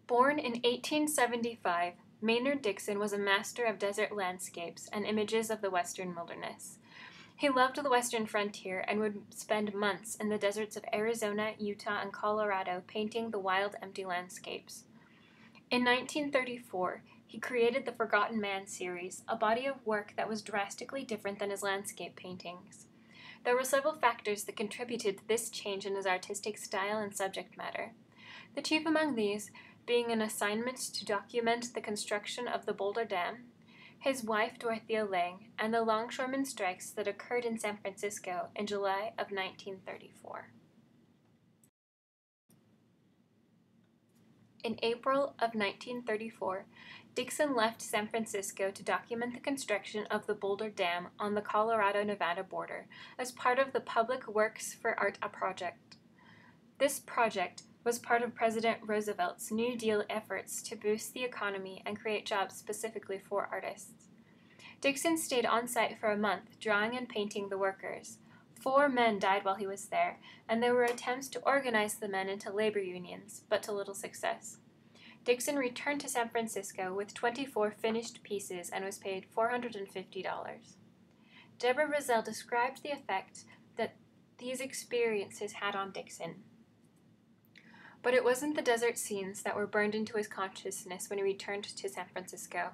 Born in 1875, Maynard Dixon was a master of desert landscapes and images of the western wilderness. He loved the western frontier and would spend months in the deserts of Arizona, Utah, and Colorado painting the wild, empty landscapes. In 1934, he created the Forgotten Man series, a body of work that was drastically different than his landscape paintings. There were several factors that contributed to this change in his artistic style and subject matter. The chief among these being an assignment to document the construction of the Boulder Dam, his wife Dorothea Lange, and the longshoremen strikes that occurred in San Francisco in July of 1934. In April of 1934, Dixon left San Francisco to document the construction of the Boulder Dam on the Colorado-Nevada border as part of the Public Works for Art project. This project was part of President Roosevelt's New Deal efforts to boost the economy and create jobs specifically for artists. Dixon stayed on site for a month, drawing and painting the workers. 4 men died while he was there, and there were attempts to organize the men into labor unions, but to little success. Dixon returned to San Francisco with 24 finished pieces and was paid $450. Deborah Rozelle described the effect that these experiences had on Dixon. But it wasn't the desert scenes that were burned into his consciousness when he returned to San Francisco.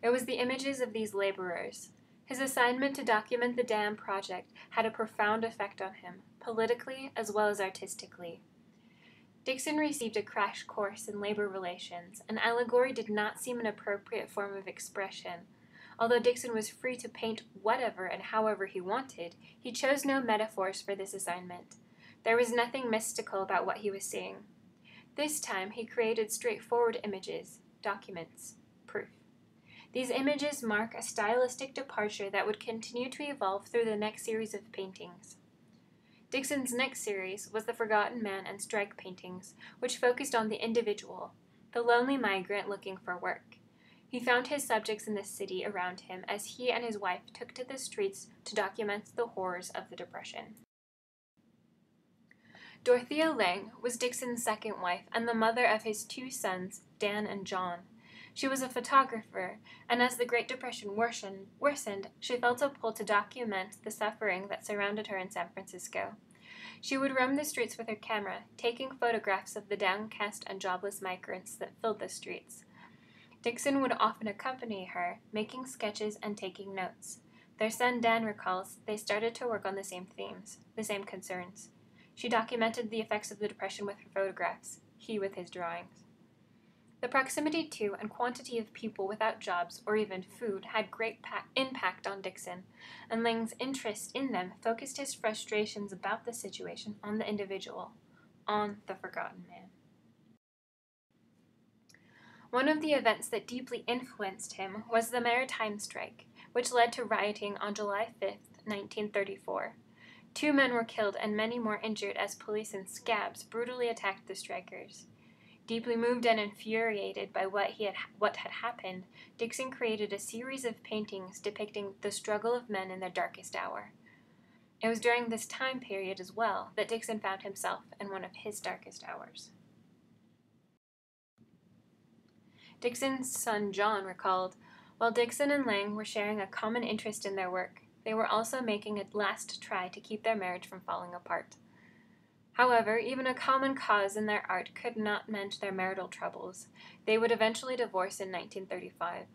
It was the images of these laborers. His assignment to document the dam project had a profound effect on him, politically as well as artistically. Dixon received a crash course in labor relations, and allegory did not seem an appropriate form of expression. Although Dixon was free to paint whatever and however he wanted, he chose no metaphors for this assignment. There was nothing mystical about what he was seeing. This time he created straightforward images, documents, proof. These images mark a stylistic departure that would continue to evolve through the next series of paintings. Dixon's next series was the Forgotten Man and Strike paintings, which focused on the individual, the lonely migrant looking for work. He found his subjects in the city around him as he and his wife took to the streets to document the horrors of the Depression. Dorothea Lange was Dixon's second wife and the mother of his 2 sons, Dan and John. She was a photographer, and as the Great Depression worsened, she felt a pull to document the suffering that surrounded her in San Francisco. She would roam the streets with her camera, taking photographs of the downcast and jobless migrants that filled the streets. Dixon would often accompany her, making sketches and taking notes. Their son Dan recalls they started to work on the same themes, the same concerns. She documented the effects of the Depression with her photographs, he with his drawings. The proximity to and quantity of people without jobs or even food had great impact on Dixon, and Lange's interest in them focused his frustrations about the situation on the individual, on the Forgotten Man. One of the events that deeply influenced him was the maritime strike, which led to rioting on July 5, 1934. 2 men were killed and many more injured as police in scabs brutally attacked the strikers. Deeply moved and infuriated by what had happened, Dixon created a series of paintings depicting the struggle of men in their darkest hour. It was during this time period as well that Dixon found himself in one of his darkest hours. Dixon's son John recalled, while Dixon and Lange were sharing a common interest in their work, they were also making a last try to keep their marriage from falling apart. However, even a common cause in their art could not mend their marital troubles. They would eventually divorce in 1935.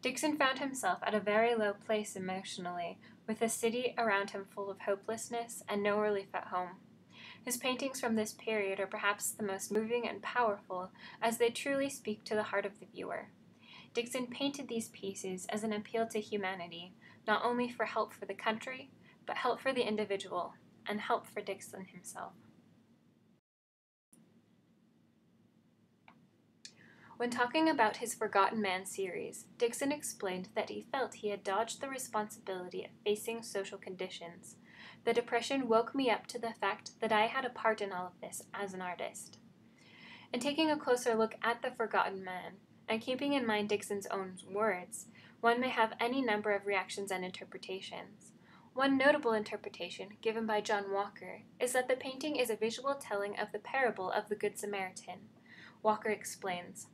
Dixon found himself at a very low place emotionally, with the city around him full of hopelessness and no relief at home. His paintings from this period are perhaps the most moving and powerful, as they truly speak to the heart of the viewer. Dixon painted these pieces as an appeal to humanity, not only for help for the country, but help for the individual, and help for Dixon himself. When talking about his Forgotten Man series, Dixon explained that he felt he had dodged the responsibility of facing social conditions. The Depression woke me up to the fact that I had a part in all of this as an artist. In taking a closer look at the Forgotten Man, and keeping in mind Dixon's own words, one may have any number of reactions and interpretations. One notable interpretation, given by John Walker, is that the painting is a visual telling of the parable of the Good Samaritan. Walker explains.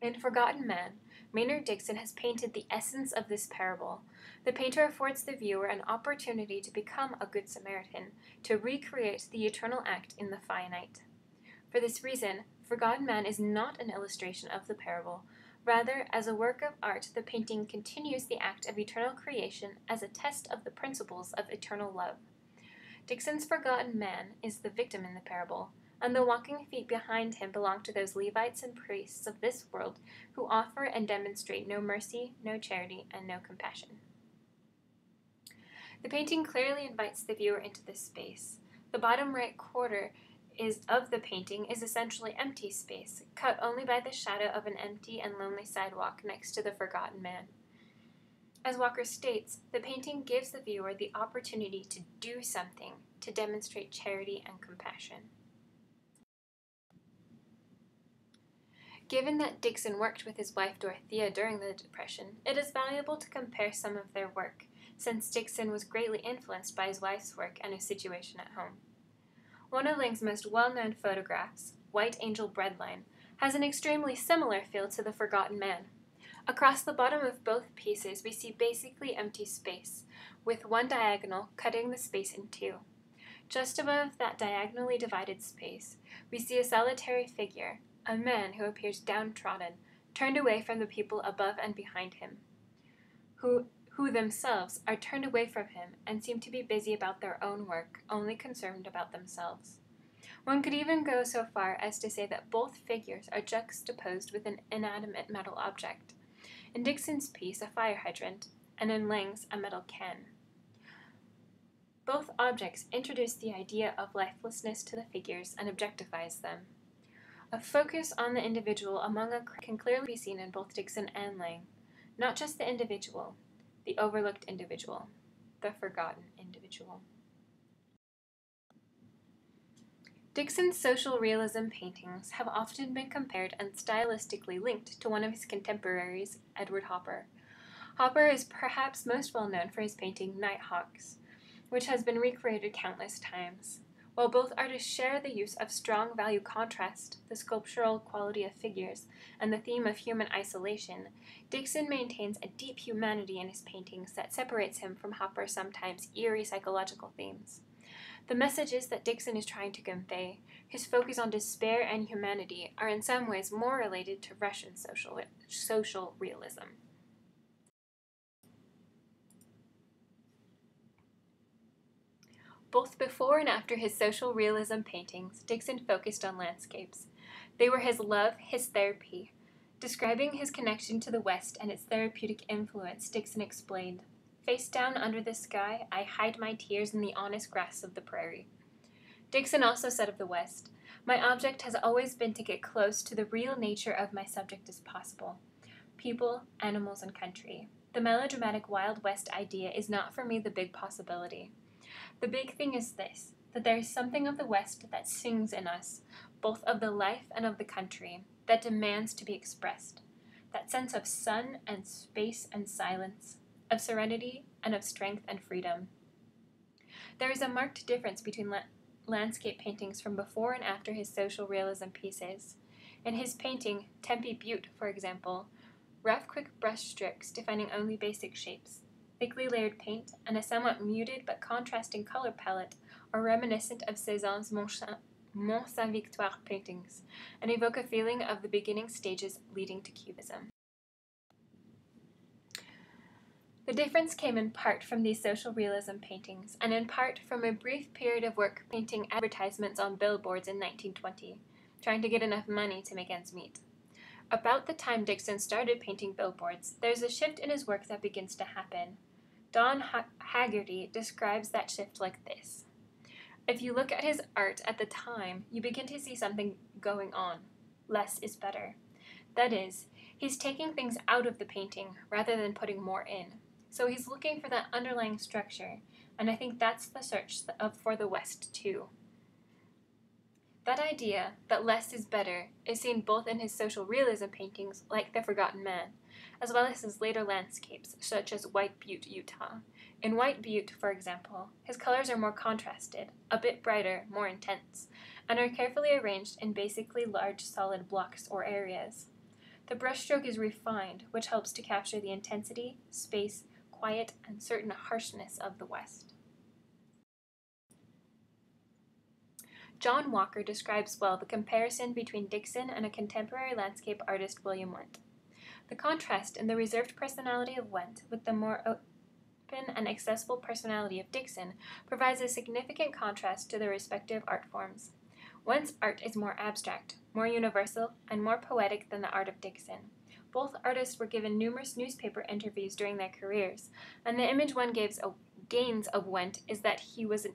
In Forgotten Man, Maynard Dixon has painted the essence of this parable. The painter affords the viewer an opportunity to become a good Samaritan, to recreate the eternal act in the finite. For this reason, Forgotten Man is not an illustration of the parable. Rather, as a work of art, the painting continues the act of eternal creation as a test of the principles of eternal love. Dixon's Forgotten Man is the victim in the parable, and the walking feet behind him belong to those Levites and priests of this world who offer and demonstrate no mercy, no charity, and no compassion. The painting clearly invites the viewer into this space. The bottom right quarter of the painting is essentially empty space, cut only by the shadow of an empty and lonely sidewalk next to the Forgotten Man. As Walker states, the painting gives the viewer the opportunity to do something, to demonstrate charity and compassion. Given that Dixon worked with his wife Dorothea during the Depression, it is valuable to compare some of their work, since Dixon was greatly influenced by his wife's work and his situation at home. One of Lang's most well-known photographs, White Angel Breadline, has an extremely similar feel to The Forgotten Man. Across the bottom of both pieces, we see basically empty space, with one diagonal cutting the space in two. Just above that diagonally divided space, we see a solitary figure, a man who appears downtrodden, turned away from the people above and behind him, who themselves are turned away from him and seem to be busy about their own work, only concerned about themselves. One could even go so far as to say that both figures are juxtaposed with an inanimate metal object. In Dixon's piece, a fire hydrant, and in Lang's, a metal can. Both objects introduce the idea of lifelessness to the figures and objectifies them. A focus on the individual among a crowd can clearly be seen in both Dixon and Lang. Not just the individual, the overlooked individual, the forgotten individual. Dixon's social realism paintings have often been compared and stylistically linked to one of his contemporaries, Edward Hopper. Hopper is perhaps most well known for his painting Nighthawks, which has been recreated countless times. While both artists share the use of strong value contrast, the sculptural quality of figures, and the theme of human isolation, Dixon maintains a deep humanity in his paintings that separates him from Hopper's sometimes eerie psychological themes. The messages that Dixon is trying to convey, his focus on despair and humanity, are in some ways more related to Russian social realism. Both before and after his social realism paintings, Dixon focused on landscapes. They were his love, his therapy. Describing his connection to the West and its therapeutic influence, Dixon explained, "Face down under the sky, I hide my tears in the honest grass of the prairie." Dixon also said of the West, "My object has always been to get close to the real nature of my subject as possible. People, animals, and country. The melodramatic Wild West idea is not for me the big possibility. The big thing is this, that there is something of the West that sings in us, both of the life and of the country, that demands to be expressed. That sense of sun and space and silence, of serenity and of strength and freedom." There is a marked difference between landscape paintings from before and after his social realism pieces. In his painting, Tempe Butte, for example, rough, quick brush strokes defining only basic shapes, thickly layered paint, and a somewhat muted but contrasting color palette are reminiscent of Cézanne's Mont Saint-Victoire paintings and evoke a feeling of the beginning stages leading to Cubism. The difference came in part from these social realism paintings, and in part from a brief period of work painting advertisements on billboards in 1920, trying to get enough money to make ends meet. About the time Dixon started painting billboards, there's a shift in his work that begins to happen. Don Haggerty describes that shift like this. If you look at his art at the time, you begin to see something going on. Less is better. That is, he's taking things out of the painting rather than putting more in. So he's looking for that underlying structure, and I think that's the search for the West too. That idea, that less is better, is seen both in his social realism paintings, like The Forgotten Man, as well as his later landscapes, such as White Butte, Utah. In White Butte, for example, his colors are more contrasted, a bit brighter, more intense, and are carefully arranged in basically large solid blocks or areas. The brushstroke is refined, which helps to capture the intensity, space, quiet, and certain harshness of the West. John Walker describes well the comparison between Dixon and a contemporary landscape artist, William Went. The contrast in the reserved personality of Went with the more open and accessible personality of Dixon provides a significant contrast to their respective art forms. Went's art is more abstract, more universal, and more poetic than the art of Dixon. Both artists were given numerous newspaper interviews during their careers, and the image one gains of Went is that he was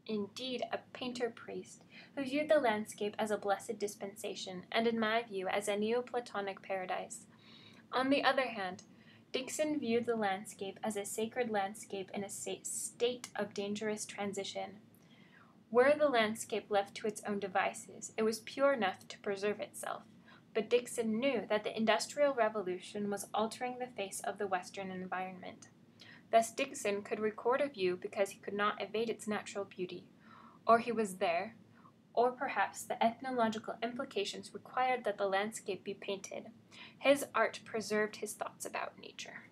indeed a painter-priest who viewed the landscape as a blessed dispensation, and in my view as a Neoplatonic paradise. On the other hand, Dixon viewed the landscape as a sacred landscape in a state of dangerous transition. Were the landscape left to its own devices, it was pure enough to preserve itself, but Dixon knew that the Industrial Revolution was altering the face of the Western environment. Thus Dixon could record a view because he could not evade its natural beauty, or he was there, or perhaps the ethnological implications required that the landscape be painted. His art preserved his thoughts about nature.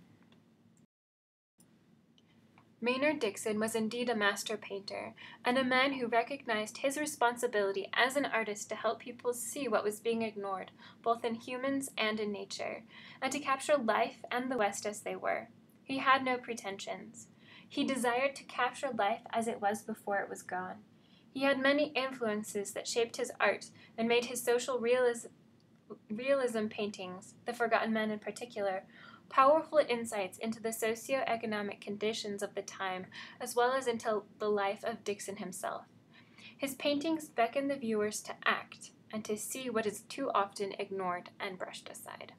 Maynard Dixon was indeed a master painter, and a man who recognized his responsibility as an artist to help people see what was being ignored, both in humans and in nature, and to capture life and the West as they were. He had no pretensions. He desired to capture life as it was before it was gone. He had many influences that shaped his art and made his social realism paintings, The Forgotten Man in particular, powerful insights into the socio-economic conditions of the time, as well as into the life of Dixon himself. His paintings beckon the viewers to act and to see what is too often ignored and brushed aside.